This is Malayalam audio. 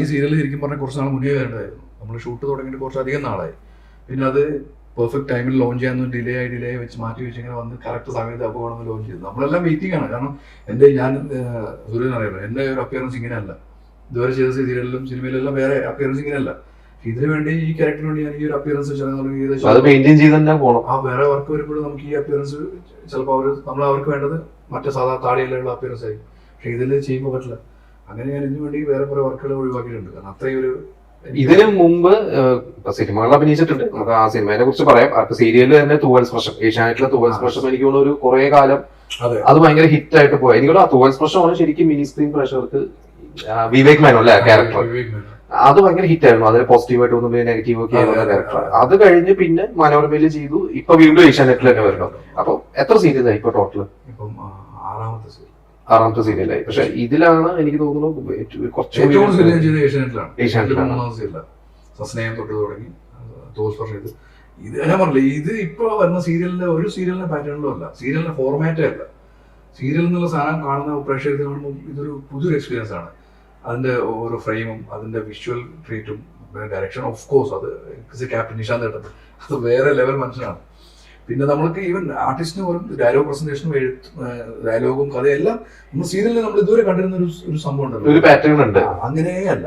ഈ സീരിയൽ ശരിക്കും പറഞ്ഞാൽ കുറച്ച് നാൾ മുന്നേ വരേണ്ടതായിരുന്നു. നമ്മൾ ഷൂട്ട് തുടങ്ങിയിട്ട് കുറച്ചധികം നാളായി. പിന്നെ അത് പെർഫെക്റ്റ് ടൈമിൽ ലോഞ്ച് ചെയ്യാൻ ഡിലേ ആയി വെച്ച് മാറ്റി വെച്ച് ഇങ്ങനെ വന്ന് കറക്റ്റ് സമയത്ത് അപകടം ലോഞ്ച് ചെയ്തു. നമ്മളെല്ലാം വെയിറ്റിംഗ് ആണ്. കാരണം ഞാൻ സൂര്യൻ അറിയാലോ, എൻ്റെ ഒരു അപ്പിയറൻസ് ഇങ്ങനെയല്ല. ഇതുവരെ ചെയ്ത സീരിയലിലും സിനിമയിലെല്ലാം വേറെ അപ്പിയറൻസ് ഇങ്ങനെയല്ല. ഇതിനു വേണ്ടി ഈ ക്യാരക്ടറിന് വേണ്ടി ഞാൻ ഈ ഒരു അപ്പിയറൻസ് വേറെ വർക്ക് വരുമ്പോഴും നമുക്ക് ഈ അപ്പിയറൻസ് ചിലപ്പോൾ അവർക്ക് വേണ്ടത് മറ്റേ സാധാ താടിയിലുള്ള അപ്പിയറൻസ് ആയിരിക്കും. പക്ഷെ ഇതിൽ ചെയ്യുമ്പോൾ പറ്റില്ല. അങ്ങനെ ഞാൻ ഇതിനു വേണ്ടി വേറെ കുറെ വർക്കുകൾ ഒഴിവാക്കിയിട്ടുണ്ട്. കാരണം അത്രയും ഒരു ഇതിനു മുമ്പ് സിനിമകൾ അഭിനയിച്ചിട്ടുണ്ട്. നമുക്ക് ആ സിനിമയെ കുറിച്ച് പറയാം. അപ്പൊ സീരിയലിൽ തന്നെ തൂവൽ സ്പർശം, ഏഷ്യാനെറ്റിലെ തൂവൽ സ്പർശം എനിക്ക് തോന്നുന്നു ഒരു കുറെ കാലം അത് ഭയങ്കര ഹിറ്റ് ആയിട്ട് പോയി. എനിക്ക് തോന്നുന്നു ആ തൂവൽ സ്പർശമാണ് ശരിക്കും മിനി സ്ക്രീൻ പ്രേക്ഷകർക്ക് വിവേക് മേനോ അല്ലെ ക്യാരക്ടർ, അത് ഭയങ്കര ഹിറ്റ് ആയിരുന്നു. അതിന് പോസിറ്റീവായിട്ട് ഒന്നും നെഗറ്റീവ് ഒക്കെ ആയിരുന്ന ക്യാരക്ടർ. അത് കഴിഞ്ഞ് പിന്നെ മനോരമയിൽ ചെയ്തു. ഇപ്പൊ വീണ്ടും ഏഷ്യാനെറ്റിൽ തന്നെ വരണം. അപ്പൊ എത്ര സീരിയലായി ഇപ്പൊ ടോട്ടല്? ആറാമത്തെ സീരിയലായി. പക്ഷെ ഇതിലാണ് എനിക്ക് തോന്നുന്നു ഇത് ഞാൻ പറഞ്ഞില്ല, ഇത് ഇപ്പൊ വരുന്ന സീരിയലിന്റെ ഒരു സീരിയലിന്റെ പാറ്റേണിലും അല്ല, സീരിയലിന്റെ ഫോർമാറ്റേ അല്ല. സീരിയൽ എന്നുള്ള സാധനം കാണുന്ന പ്രേക്ഷകർക്ക് കാണുമ്പോൾ ഇതൊരു പുതിയൊരു എക്സ്പീരിയൻസ് ആണ്. അതിന്റെ ഓരോ ഫ്രെയിമും അതിന്റെ വിഷ്വൽ ട്രീറ്റും ഡയറക്ഷൻ ഓഫ് കോഴ്സ് അത് ക്യാപ്റ്റൻ നിഷാന്ത് ഏട്ടൻ അത് വേറെ ലെവൽ മനുഷ്യനാണ്. പിന്നെ നമ്മൾക്ക് ഈവൻ ആർട്ടിസ്റ്റിന് പോലും ഡയലോഗ് പ്രസന്റേഷനും ഡയലോഗും കഥയെല്ലാം നമ്മൾ സീരിയലിൽ നമ്മൾ ഇതുവരെ കണ്ടിരുന്ന ഒരു സംഭവം ഉണ്ടല്ലോ, ഒരു പാറ്റേൺ ഉണ്ട്. അങ്ങനെയേ അല്ല.